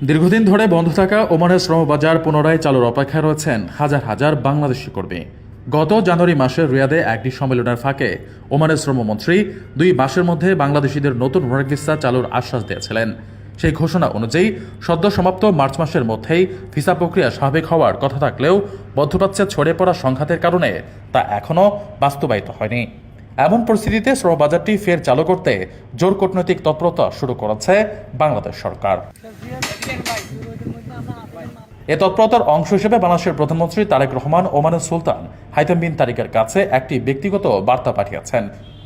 দীর্ঘদিন ধরে বন্ধ থাকা ওমানের শ্রমবাজার পুনরায় চালুর অপেক্ষায় রয়েছেন হাজার হাজার বাংলাদেশি কর্মী। গত জানুয়ারি মাসে রিয়াদে একটি সম্মেলনের ফাঁকে ওমানের শ্রমমন্ত্রী 2 মাসের মধ্যে বাংলাদেশিদের নতুন ওয়ার্ক ভিসা চালুর আশ্বাস দিয়েছিলেন। সেই ঘোষণা অনুযায়ী সদ্য সমাপ্ত মার্চ মাসের মধ্যেই ভিসা প্রক্রিয়া স্বাভাবিক হওয়ার কথা থাকলেও মধ্যপ্রাচ্যে ছড়িয়ে পড়া সংঘাতের কারণে তা এখনও বাস্তবায়িত হয়নি। এমন পরিস্থিতিতে শ্রমবাজারটি ফের চালু করতে জোর কূটনৈতিক তৎপরতা শুরু করেছে বাংলাদেশ সরকার। এ তৎপরতার অংশ হিসেবে বাংলাদেশের প্রধানমন্ত্রী তারেক রহমান ওমানের সুলতান হাইথাম বিন তারিকের কাছে একটি ব্যক্তিগত বার্তা পাঠিয়েছেন।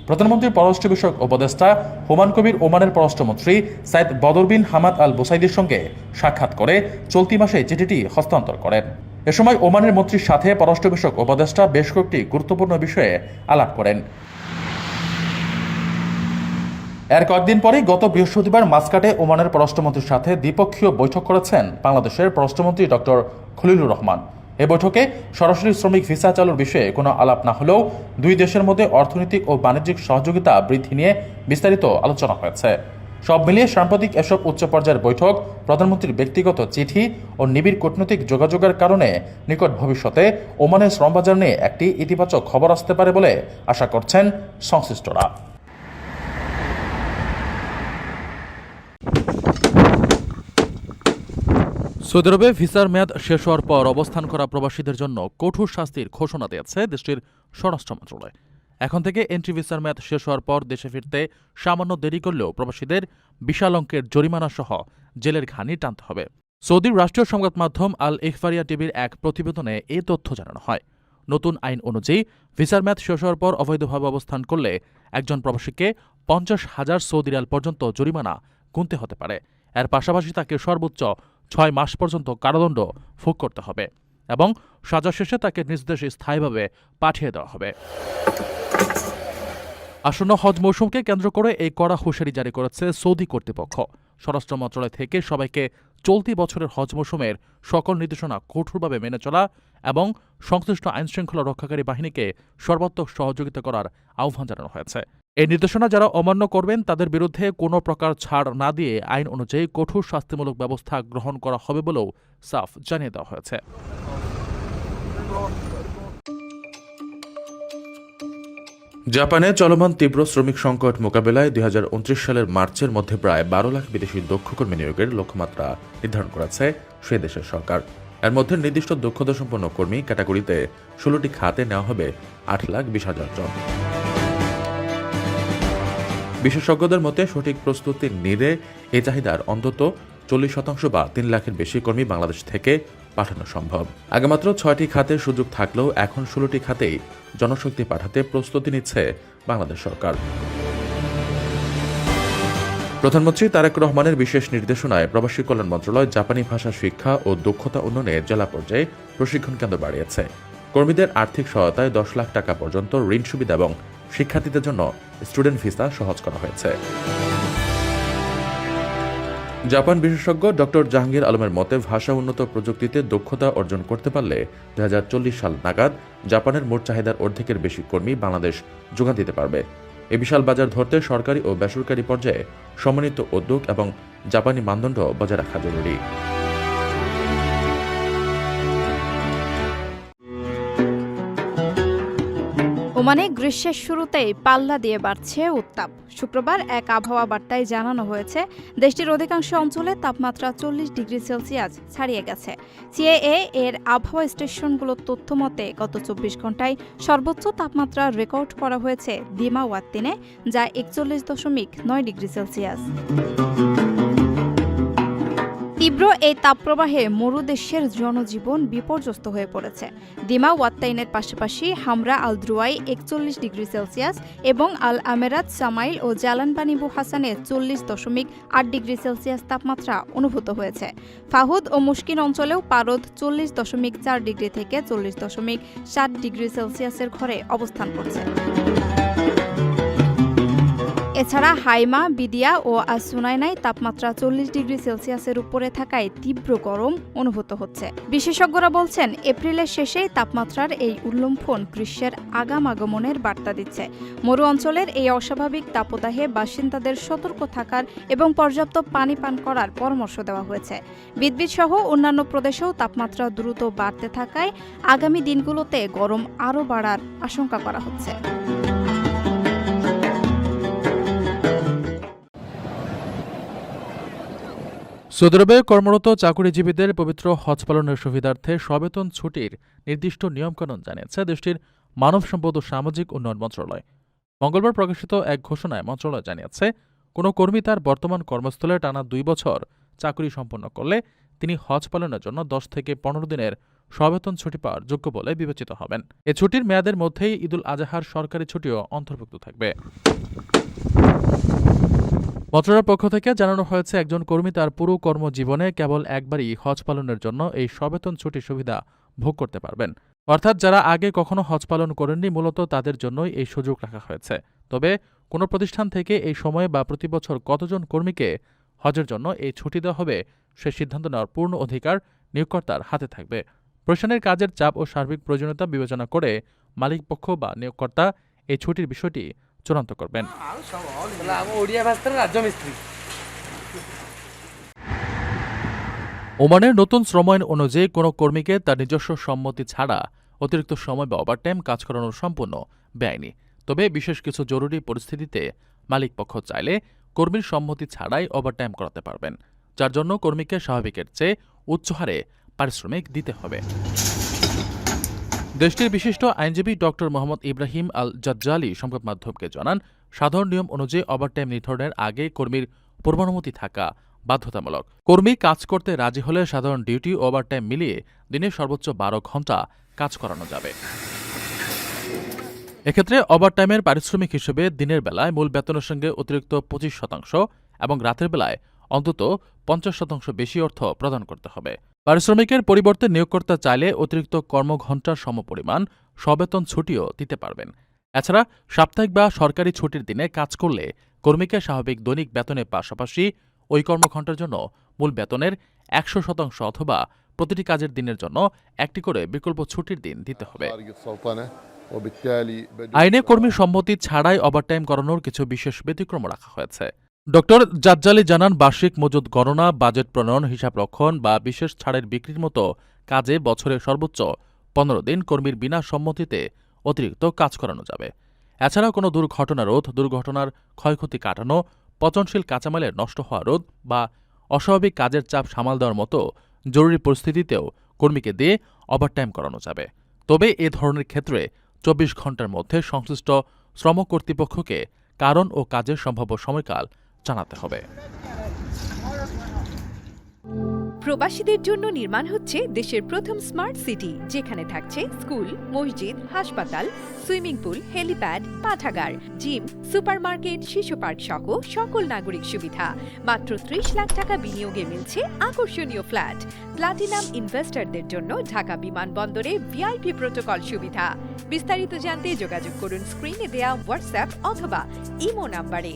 প্রধানমন্ত্রীর পররাষ্ট্র বিষয়ক উপদেষ্টা হুমায়ুন কবির ওমানের পররাষ্ট্রমন্ত্রী সাইদ বদর বিন হামাদ আল বুসাইদির সঙ্গে সাক্ষাৎ করে চলতি মাসে চিঠিটি হস্তান্তর করেন। এ সময় ওমানের মন্ত্রীর সাথে পররাষ্ট্র বিষয়ক উপদেষ্টা বেশ কয়েকটি গুরুত্বপূর্ণ বিষয়ে আলাপ করেন। এর কয়েকদিন পরেই গত বৃহস্পতিবার মাসকাটে ওমানের পররাষ্ট্রমন্ত্রীর সাথে দ্বিপক্ষীয় বৈঠক করেছেন বাংলাদেশের পররাষ্ট্রমন্ত্রী ডক্টর খলিলুর রহমান। এ বৈঠকে সরাসরি শ্রমিক ভিসা চালুর বিষয়ে কোনো আলাপ না হলেও দুই দেশের মধ্যে অর্থনৈতিক ও বাণিজ্যিক সহযোগিতা বৃদ্ধি নিয়ে বিস্তারিত আলোচনা হয়েছে। সব মিলিয়ে সাম্প্রতিক এসব উচ্চ পর্যায়ের বৈঠক প্রধানমন্ত্রীর ব্যক্তিগত চিঠি ও নিবিড় কূটনৈতিক যোগাযোগের কারণে নিকট ভবিষ্যতে ওমানের শ্রমবাজার নিয়ে একটি ইতিবাচক খবর আসতে পারে বলে আশা করছেন সংশ্লিষ্টরা। সৌদি আরবে ভিসার মেয়াদ শেষ হওয়ার পর অবস্থান করা প্রবাসীদের জন্য কঠোর শাস্তির ঘোষণা দিয়েছে দেশটির স্বরাষ্ট্র মন্ত্রণালয়। এখন থেকে এন্ট্রি ভিসার মেয়াদ শেষ হওয়ার পর দেশে ফিরতে সামান্য দেরি করলেও প্রবাসীদের বিশাল অঙ্কের জরিমানা সহ জেলের ঘানি টানতে হবে। সৌদির রাষ্ট্রীয় সংবাদ মাধ্যম আল ইখবারিয়া টিভির এক প্রতিবেদনে এ তথ্য জানানো হয়। নতুন আইন অনুযায়ী ভিসার মেয়াদ শেষ হওয়ার পর অবৈধভাবে অবস্থান করলে একজন প্রবাসীকে 50,000 সৌদি রিয়াল পর্যন্ত জরিমানা গুনতে হতে পারে। এর পাশাপাশি তাকে সর্বোচ্চ 6 মাস পর্যন্ত কারাদণ্ড ভোগ করতে হবে এবং সাজা শেষে তাকে নিজ দেশে স্থায়ীভাবে পাঠিয়ে দেওয়া হবে। আসন্ন হজ মৌসুমকে কেন্দ্র করে এই কড়া হুঁশিয়ারি জারি করেছে সৌদি কর্তৃপক্ষ। স্বরাষ্ট্র মন্ত্রণালয় থেকে সবাইকে চলতি বছরের হজ মৌসুমের সকল নির্দেশনা কঠোরভাবে মেনে চলা এবং সংশ্লিষ্ট আইনশৃঙ্খলা রক্ষাকারী বাহিনীকে সর্বাত্মক সহযোগিতা করার আহ্বান জানানো হয়েছে। এই নির্দেশনা যারা অমান্য করবেন তাদের বিরুদ্ধে কোনো প্রকার ছাড় না দিয়ে আইন অনুযায়ী কঠোর শাস্তিমূলক ব্যবস্থা গ্রহণ করা হবে বলেও সাফ জানিয়ে দেওয়া হয়েছে। জাপানে চলমান তীব্র শ্রমিক সংকট মোকাবেলায় 2029 সালের মার্চের মধ্যে প্রায় 12 লাখ বিদেশি দক্ষ কর্মী নিয়োগের লক্ষ্যমাত্রা নির্ধারণ করেছে সে দেশের সরকার। এর মধ্যে নির্দিষ্ট দক্ষতা সম্পন্ন কর্মী ক্যাটাগরিতে 16টি খাতে নেওয়া হবে 8,20,000 জন। বিশেষজ্ঞদের মতে সঠিক প্রস্তুতি নিলে এই চাহিদার অন্তত 40% বা 3 লাখের বেশি কর্মী বাংলাদেশ থেকে পাঠানো সম্ভব। আগে মাত্র 6টি খাতে সুযোগ থাকলেও এখন 16টি খাতেই জনশক্তি পাঠাতে প্রস্তুতি নিচ্ছে বাংলাদেশ সরকার। প্রধানমন্ত্রী তারেক রহমানের বিশেষ নির্দেশনায় প্রবাসী কল্যাণ মন্ত্রণালয় জাপানি ভাষা শিক্ষা ও দক্ষতা উন্নয়নে জেলা পর্যায়ে প্রশিক্ষণ কেন্দ্র বাড়িয়েছে। কর্মীদের আর্থিক সহায়তায় 10 লাখ টাকা পর্যন্ত ঋণ সুবিধা এবং শিক্ষার্থীদের জন্য স্টুডেন্ট ভিসা সহজ করা হয়েছে। জাপান বিশেষজ্ঞ ডক্টর জাহাঙ্গীর আলমের মতে ভাষা উন্নত প্রযুক্তিতে দক্ষতা অর্জন করতে পারলে 2040 সাল নাগাদ জাপানের মোট চাহিদার অর্ধেকের বেশি কর্মী বাংলাদেশ যোগান দিতে পারবে। এ বিশাল বাজার ধরতে সরকারি ও বেসরকারি পর্যায়ে সমন্বিত উদ্যোগ এবং জাপানি মানদণ্ড বজায় রাখা জরুরি। ওমানে গ্রীষ্মের শুরুতেই পাল্লা দিয়ে বাড়ছে উত্তাপ। শুক্রবার এক আবহাওয়া বার্তায় জানানো হয়েছে দেশটির অধিকাংশ অঞ্চলে তাপমাত্রা 40 ডিগ্রি সেলসিয়াস ছাড়িয়ে গেছে। সিএএ এর আবহাওয়া স্টেশনগুলোর তথ্য মতে গত 24 ঘন্টায় সর্বোচ্চ তাপমাত্রা রেকর্ড করা হয়েছে দিমা ওয়াত্তিনে, যা 41.9 ডিগ্রি সেলসিয়াস। তীব্র এই তাপপ্রবাহে মরুদেশের জনজীবন বিপর্যস্ত হয়ে পড়েছে। দিমা ওয়াত্তাইনের পাশাপাশি হামরা আল দ্রুয়াই 41 ডিগ্রি সেলসিয়াস এবং আল আমেরাত সামাইল ও জালান বানিবু হাসানে 40.8 ডিগ্রি সেলসিয়াস তাপমাত্রা অনুভূত হয়েছে। ফাহুদ ও মুশকিন অঞ্চলেও পারদ 40.4 ডিগ্রি থেকে 40.7 ডিগ্রি সেলসিয়াসের ঘরে অবস্থান করছে। এছাড়া হাইমা, বিদিয়া ও আসুনাইনায় তাপমাত্রা 40 ডিগ্রি সেলসিয়াসের উপরে থাকায় তীব্র গরম অনুভূত হচ্ছে। বিশেষজ্ঞরা বলছেন, এপ্রিলের শেষেই তাপমাত্রার এই উল্লম্ফন গ্রীষ্মের আগাম আগমনের বার্তা দিচ্ছে। মরু অঞ্চলের এই অস্বাভাবিক তাপদাহে বাসিন্দাদের সতর্ক থাকার এবং পর্যাপ্ত পানি পান করার পরামর্শ দেওয়া হয়েছে। বিদবিদ সহ অন্যান্য প্রদেশেও তাপমাত্রা দ্রুত বাড়তে থাকায় আগামী দিনগুলোতে গরম আরও বাড়ার আশঙ্কা করা হচ্ছে। সৌদি আরবে কর্মরত চাকুরিজীবীদের পবিত্র হজ পালনের সুবিধার্থে সবেতন ছুটির নির্দিষ্ট নিয়মকানুন জানিয়েছে দেশটির মানব সম্পদ ও সামাজিক উন্নয়ন মন্ত্রণালয়। মঙ্গলবার প্রকাশিত এক ঘোষণায় মন্ত্রণালয় জানিয়েছে, কোনো কর্মী তার বর্তমান কর্মস্থলে টানা 2 বছর চাকরি সম্পন্ন করলে তিনি হজ পালনের জন্য 10 থেকে 15 দিনের সবেতন ছুটি পাওয়ার যোগ্য বলে বিবেচিত হবেন। এ ছুটির মেয়াদের মধ্যেই ঈদুল আজহার সরকারি ছুটিও অন্তর্ভুক্ত থাকবে। মন্ত্রণালয়ের পক্ষ থেকে জানানো হয়েছে, একজন কর্মী তার পুরো কর্মজীবনে কেবল একবারই হজ পালনের জন্য এই সবেতন ছুটির সুবিধা ভোগ করতে পারবেন। অর্থাৎ যারা আগে কখনো হজ পালন করেননি, মূলত তাদের জন্যই এই সুযোগ রাখা হয়েছে। তবে কোনো প্রতিষ্ঠান থেকে এই সময়ে বা প্রতি বছর কতজন কর্মীকে হজের জন্য এই ছুটি দেওয়া হবে সে সিদ্ধান্ত নেওয়ার পূর্ণ অধিকার নিয়োগকর্তার হাতে থাকবে। প্রতিষ্ঠানের কাজের চাপ ও সার্বিক প্রয়োজনীয়তা বিবেচনা করে মালিকপক্ষ বা নিয়োগকর্তা এই ছুটির বিষয়টি চূড়ান্ত করবেন। ওমানের নতুন শ্রম আইন অনুযায়ী কোনো কর্মীকে তার নিজস্ব সম্মতি ছাড়া অতিরিক্ত সময় বা ওভারটাইম কাজ করানো সম্পূর্ণ বেআইনি। তবে বিশেষ কিছু জরুরি পরিস্থিতিতে মালিকপক্ষ চাইলে কর্মীর সম্মতি ছাড়াই ওভারটাইম করাতে পারবেন, যার জন্য কর্মীকে স্বাভাবিকের চেয়ে উচ্চ হারে পারিশ্রমিক দিতে হবে। দেশটির বিশিষ্ট আইনজীবী ডক্টর মোহাম্মদ ইব্রাহিম আল জাজ্জালি সংবাদ মাধ্যমকে জানান, সাধারণ নিয়ম অনুযায়ী ওভারটাইম নির্ধারণের আগে কর্মীর পূর্বানুমতি থাকা বাধ্যতামূলক। কর্মী কাজ করতে রাজি হলে সাধারণ ডিউটি ও ওভারটাইম মিলিয়ে দিনে সর্বোচ্চ 12 ঘণ্টা কাজ করানো যাবে। এক্ষেত্রে ওভারটাইমের পারিশ্রমিক হিসেবে দিনের বেলায় মূল বেতনের সঙ্গে অতিরিক্ত 25% এবং রাতের বেলায় অন্তত 50% বেশি অর্থ প্রদান করতে হবে। পারিশ্রমিকের পরিবর্তে নিয়োগকর্তা চাইলে অতিরিক্ত কর্মঘণ্টার সমপরিমাণ সবেতন ছুটিও দিতে পারবেন। এছাড়া সাপ্তাহিক বা সরকারি ছুটির দিনে কাজ করলে কর্মীকে স্বাভাবিক দৈনিক বেতনের পাশাপাশি ওই কর্মঘণ্টার জন্য মূল বেতনের 100% অথবা প্রতিটি কাজের দিনের জন্য একটি করে বিকল্প ছুটির দিন দিতে হবে। আইনে কর্মী সম্মতি ছাড়াই ওভারটাইম করানোর কিছু বিশেষ ব্যতিক্রম রাখা হয়েছে। ডক্টর জাজ্জালি জানান, বার্ষিক মজুদ গণনা, বাজেট প্রণয়ন, হিসাব রক্ষণ বা বিশেষ ছাড়ের বিক্রির মতো কাজে বছরে সর্বোচ্চ 15 দিন কর্মীর বিনা সম্মতিতে অতিরিক্ত কাজ করানো যাবে। এছাড়া কোনো দুর্ঘটনা রোধ, দুর্ঘটনার ক্ষয়ক্ষতি কাটানো, পচনশীল কাঁচামালের নষ্ট হওয়া রোধ বা অস্বাভাবিক কাজের চাপ সামাল দেওয়ার মতো জরুরি পরিস্থিতিতেও কর্মীকে দিয়ে ওভারটাইম করানো যাবে। তবে এ ধরনের ক্ষেত্রে 24 ঘণ্টার মধ্যে সংশ্লিষ্ট শ্রম কর্তৃপক্ষকে কারণ ও কাজের সম্ভাব্য সময়কাল জানাতে হবে। প্রবাসীদের জন্য নির্মাণ হচ্ছে দেশের প্রথম স্মার্ট সিটি, যেখানে থাকছে স্কুল, মসজিদ, হাসপাতাল, সুইমিং পুল, হেলিপ্যাড, পাঠাগার, জিম, সুপারমার্কেট, শিশু পার্ক সহ সকল নাগরিক সুবিধা। মাত্র 30 লাখ টাকা বিনিয়োগে মিলছে আকর্ষণীয় ফ্ল্যাট। প্লাটিনাম ইনভেস্টরদের জন্য ঢাকা বিমানবন্দরে ভিআইপি প্রোটোকল সুবিধা। বিস্তারিত জানতে যোগাযোগ করুন স্ক্রিনে দেয়া হোয়াটসঅ্যাপ অথবা ইমো নাম্বারে।